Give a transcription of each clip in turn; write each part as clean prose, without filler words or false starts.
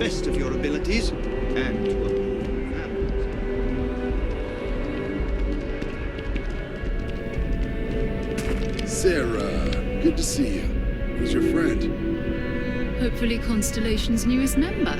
best of your abilities, and to uphold families. Sarah, good to see you. Who's your friend? Hopefully Constellation's newest member.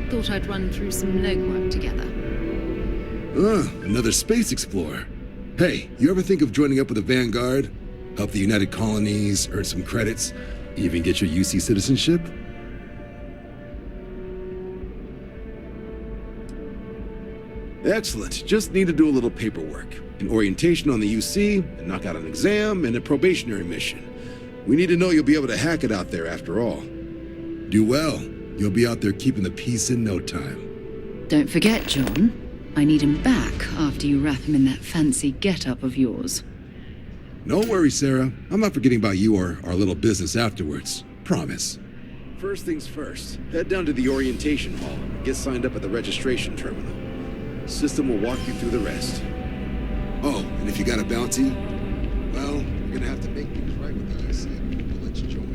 Thought I'd run through some legwork together. Another space explorer. Hey, you ever think of joining up with the Vanguard? Help the United Colonies, earn some credits, even get your UC citizenship? Excellent. Just need to do a little paperwork. An orientation on the UC, and knock out an exam, and a probationary mission. We need to know you'll be able to hack it out there after all. Do well. You'll be out there keeping the peace in no time. Don't forget, John. I need him back after you wrap him in that fancy get-up of yours. No worries, Sarah. I'm not forgetting about you or our little business afterwards. Promise. First things first, head down to the orientation hall and get signed up at the registration terminal. System will walk you through the rest. Oh, and if you got a bounty, well, you're gonna have to make things right with the UC. We'll let you join.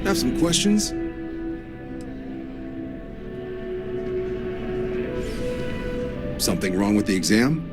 Have some questions? Something wrong with the exam?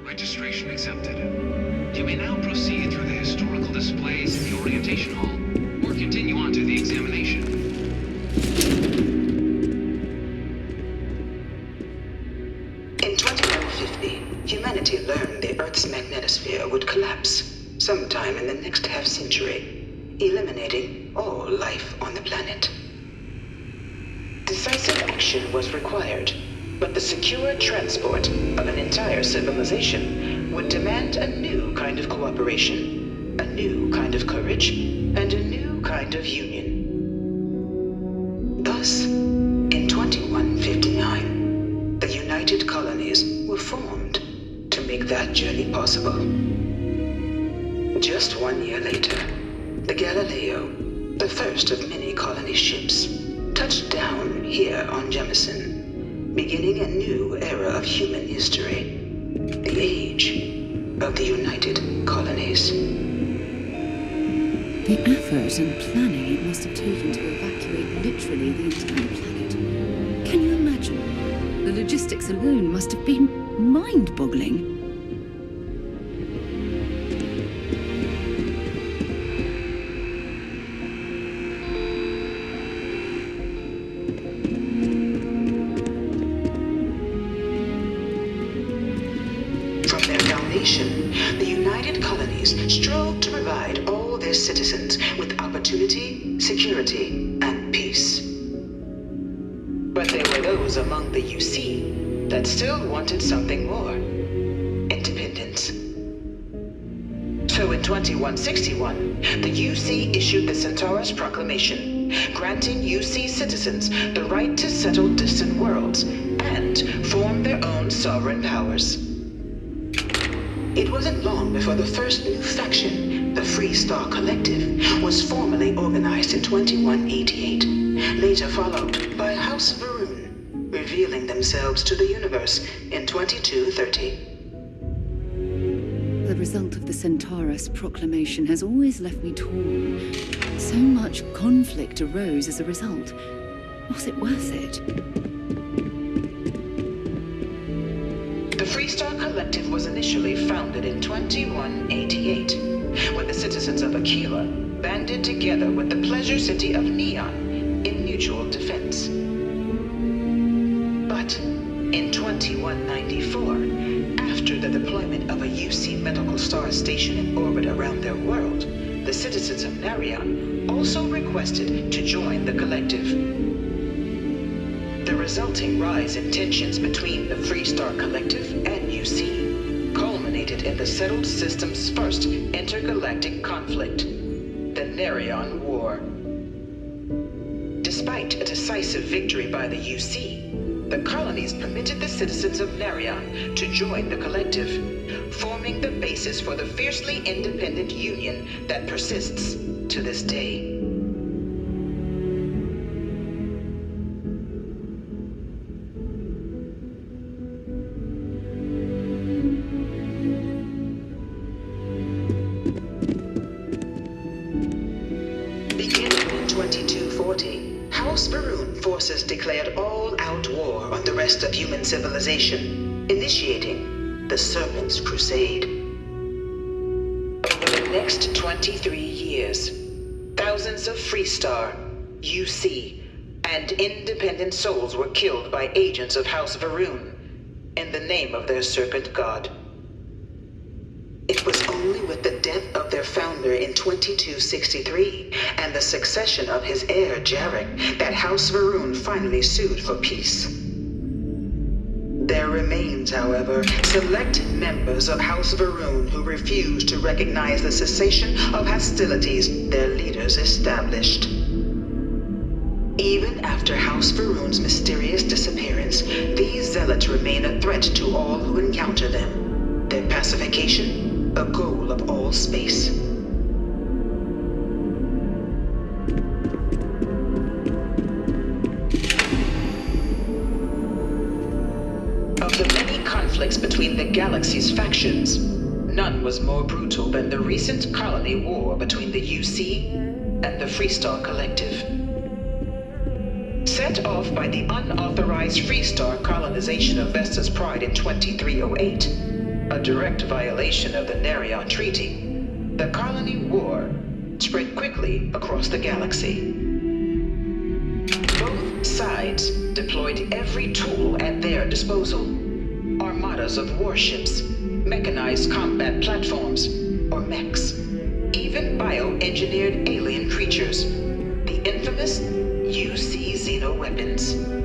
Registration accepted. You may now proceed through the historical displays in the orientation hall, or continue on to the examination. In 2150, humanity learned the Earth's magnetosphere would collapse sometime in the next half-century, eliminating all life on the planet. Decisive action was required, but the secure transport of an entire civilization would demand a new kind of cooperation, a new kind of courage, and a new kind of union. Thus, in 2159, the United Colonies were formed to make that journey possible. Just 1 year later, the Galileo, the first of many colony ships, touched down here on Jemison, beginning a new era of human history, the age of the United Colonies. The effort and planning it must have taken to evacuate literally the entire planet. Can you imagine? The logistics alone must have been mind-boggling. The United Colonies strove to provide all their citizens with opportunity, security, and peace. But there were those among the UC that still wanted something more: independence. So in 2161, the UC issued the Centaurus Proclamation, granting UC citizens the right to settle distant worlds and form their own sovereign powers. It wasn't long before the first new faction, the Free Star Collective, was formally organized in 2188, later followed by House Varun, revealing themselves to the universe in 2230. The result of the Centaurus Proclamation has always left me torn. So much conflict arose as a result. Was it worth it? The Freestar Collective was initially founded in 2188, when the citizens of Aquila banded together with the pleasure city of Neon in mutual defense. But in 2194, after the deployment of a UC medical star station in orbit around their world, the citizens of Narion also requested to join the collective. The resulting rise in tensions between the Freestar Collective and UC culminated in the settled system's first intergalactic conflict, the Nerion War. Despite a decisive victory by the UC, the colonies permitted the citizens of Nerion to join the collective, forming the basis for the fiercely independent union that persists to this day. Beginning in 2240, House Varun forces declared all-out war on the rest of human civilization, initiating the Serpent's Crusade. Over the next 23 years, thousands of Freestar, UC, and independent souls were killed by agents of House Varun in the name of their Serpent God. It was only with the death of their founder in 2263 and the succession of his heir Jarek that House Varun finally sued for peace. There remains, however, select members of House Varun who refuse to recognize the cessation of hostilities their leaders established. Even after House Varun's mysterious disappearance, these zealots remain a threat to all who encounter them. Their pacification, a goal of all space. Of the many conflicts between the galaxy's factions, none was more brutal than the recent colony war between the UC and the Freestar Collective. Set off by the unauthorized Freestar colonization of Vesta's Pride in 2308, a direct violation of the Nerion Treaty, the colony war spread quickly across the galaxy. Both sides deployed every tool at their disposal: armadas of warships, mechanized combat platforms, or mechs, even bioengineered alien creatures, the infamous UC xenoweapons.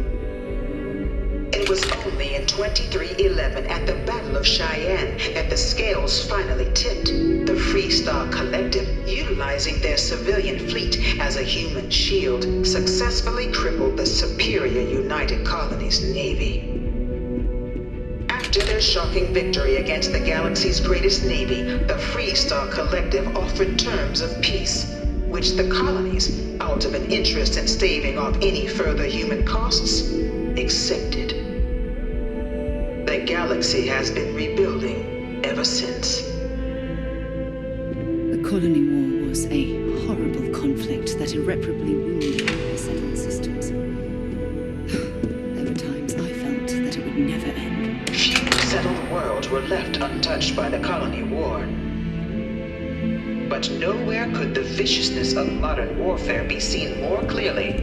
It was only in 2311 at the Battle of Cheyenne that the scales finally tipped, the Freestar Collective, utilizing their civilian fleet as a human shield, successfully crippled the superior United Colonies Navy. After their shocking victory against the galaxy's greatest navy, the Freestar Collective offered terms of peace, which the colonies, out of an interest in staving off any further human costs, accepted. The galaxy has been rebuilding ever since. The colony war was a horrible conflict that irreparably wounded the settled systems. There were times I felt that it would never end. Few settled worlds were left untouched by the colony war. But nowhere could the viciousness of modern warfare be seen more clearly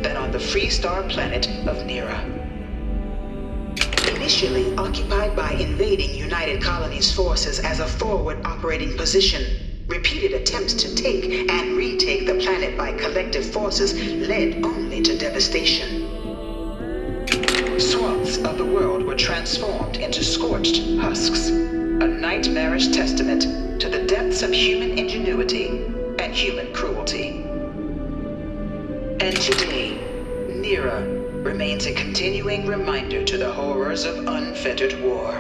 than on the Freestar planet of Nera. Initially occupied by invading United Colonies forces as a forward operating position, repeated attempts to take and retake the planet by collective forces led only to devastation. Swaths of the world were transformed into scorched husks, a nightmarish testament to the depths of human ingenuity and human cruelty. And today, Nera remains a continuing reminder to the horrors of unfettered war.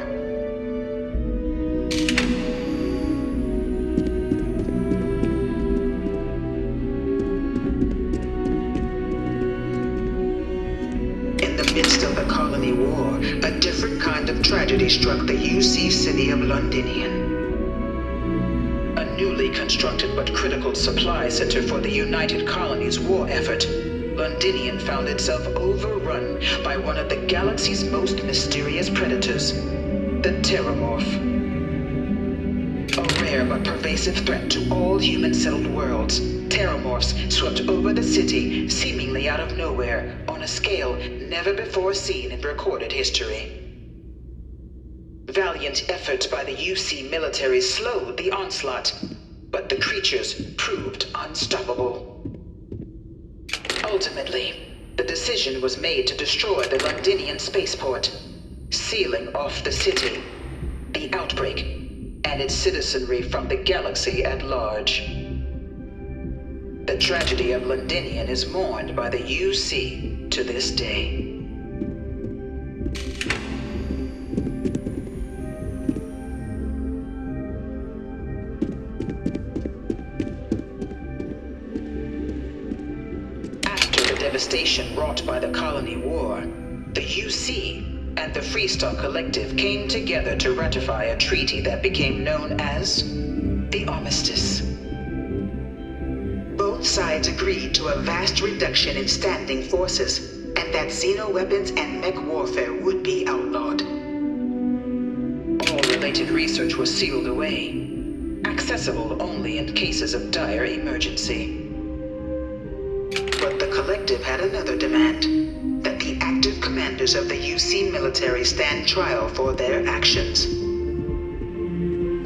In the midst of the colony war, a different kind of tragedy struck the UC city of Londinian. A newly constructed but critical supply center for the United Colonies war effort, Londinian found itself overrun by one of the galaxy's most mysterious predators, the Terramorph. A rare but pervasive threat to all human-settled worlds, Terramorphs swept over the city, seemingly out of nowhere, on a scale never before seen in recorded history. Valiant efforts by the UC military slowed the onslaught, but the creatures proved unstoppable. Ultimately, the decision was made to destroy the Londinian spaceport, sealing off the city, the outbreak, and its citizenry from the galaxy at large. The tragedy of Londinian is mourned by the UC to this day. Devastation wrought by the Colony War, the UC and the Freestar Collective came together to ratify a treaty that became known as the Armistice. Both sides agreed to a vast reduction in standing forces, and that xeno-weapons and mech warfare would be outlawed. All related research was sealed away, accessible only in cases of dire emergency. But the Collective had another demand, that the active commanders of the UC military stand trial for their actions.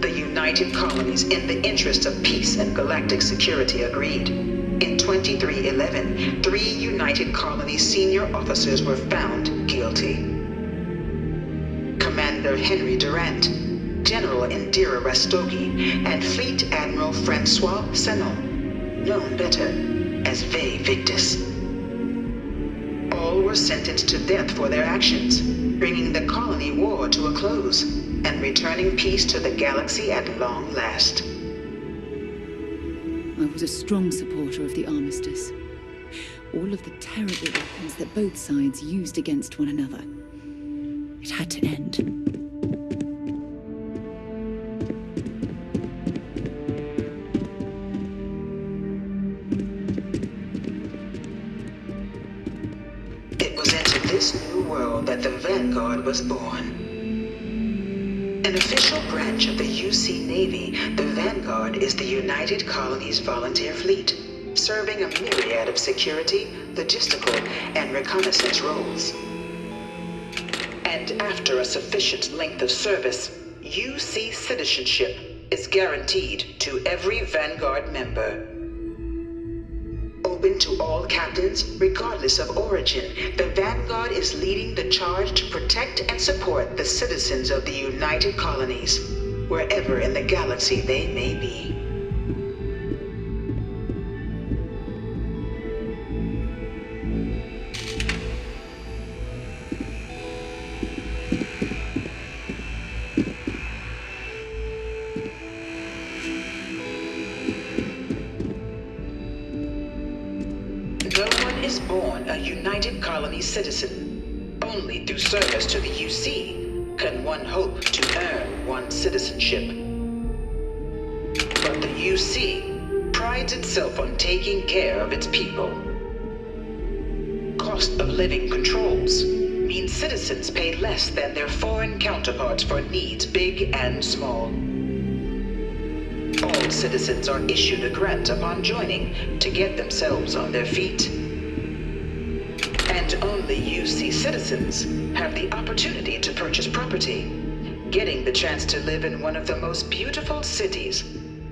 The United Colonies, in the interest of peace and galactic security, agreed. In 2311, 3 United Colonies senior officers were found guilty. Commander Henry Durant, General Indira Rastogi, and Fleet Admiral Francois Sanon, known better as Ve Victus. All were sentenced to death for their actions, bringing the colony war to a close and returning peace to the galaxy at long last. I was a strong supporter of the Armistice. All of the terrible weapons that both sides used against one another. It had to end. This new world that the Vanguard was born. An official branch of the UC Navy, the Vanguard is the United Colonies Volunteer Fleet, serving a myriad of security, logistical, and reconnaissance roles. And after a sufficient length of service, UC citizenship is guaranteed to every Vanguard member. Open to all captains, regardless of origin, the Vanguard is leading the charge to protect and support the citizens of the United Colonies, wherever in the galaxy they may be. Born a United Colonies citizen. Only through service to the UC can one hope to earn one's citizenship. But the UC prides itself on taking care of its people. Cost of living controls mean citizens pay less than their foreign counterparts for needs big and small. All citizens are issued a grant upon joining to get themselves on their feet. And only UC citizens have the opportunity to purchase property, getting the chance to live in one of the most beautiful cities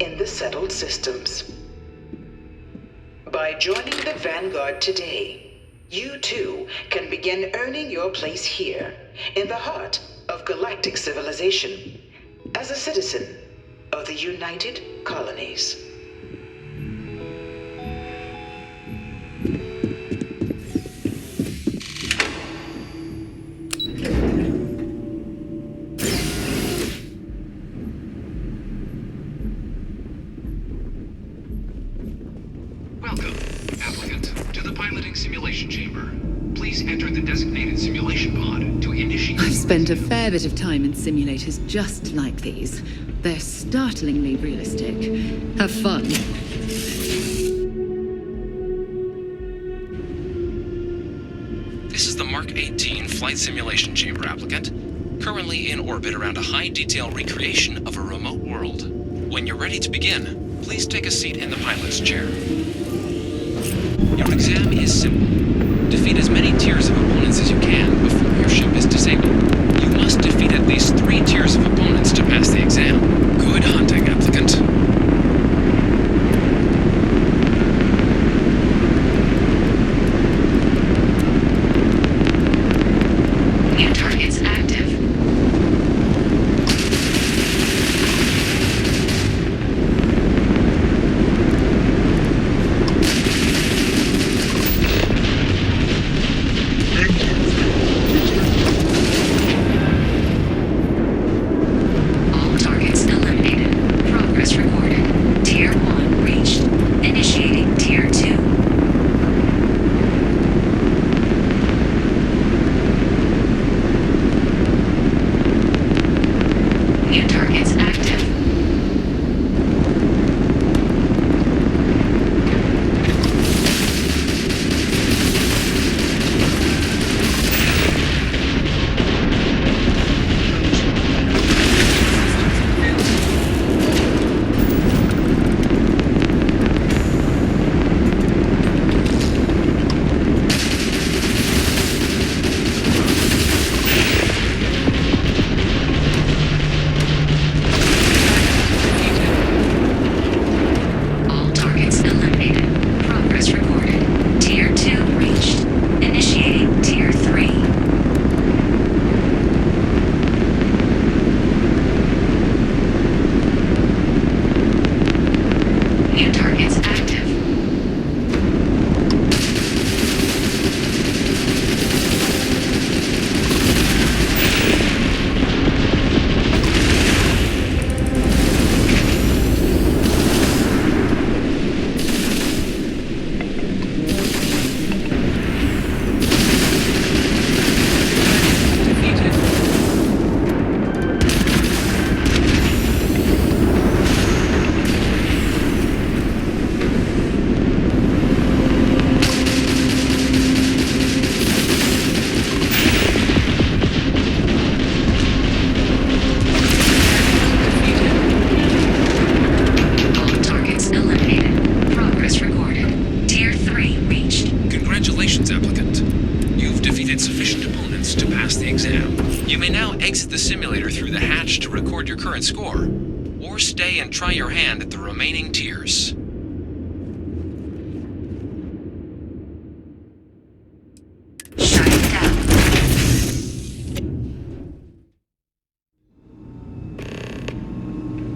in the settled systems. By joining the Vanguard today, you too can begin earning your place here, in the heart of galactic civilization, as a citizen of the United Colonies. Welcome, applicant, to the piloting simulation chamber. Please enter the designated simulation pod to initiate... I've spent a fair bit of time in simulators just like these. They're startlingly realistic. Have fun. This is the Mark 18 flight simulation chamber, applicant. Currently in orbit around a high-detail recreation of a remote world. When you're ready to begin, please take a seat in the pilot's chair. Your exam is simple. Defeat as many tiers of opponents as you can before your ship is disabled. You must defeat at least 3 tiers of opponents to pass the exam. Good hunting, applicant. current score, or stay and try your hand at the remaining tiers. Shut down.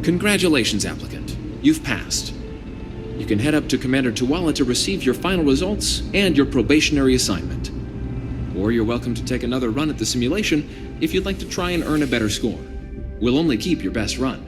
Congratulations, applicant. You've passed. You can head up to Commander Tuala to receive your final results and your probationary assignment. Or you're welcome to take another run at the simulation if you'd like to try and earn a better score. We'll only keep your best run.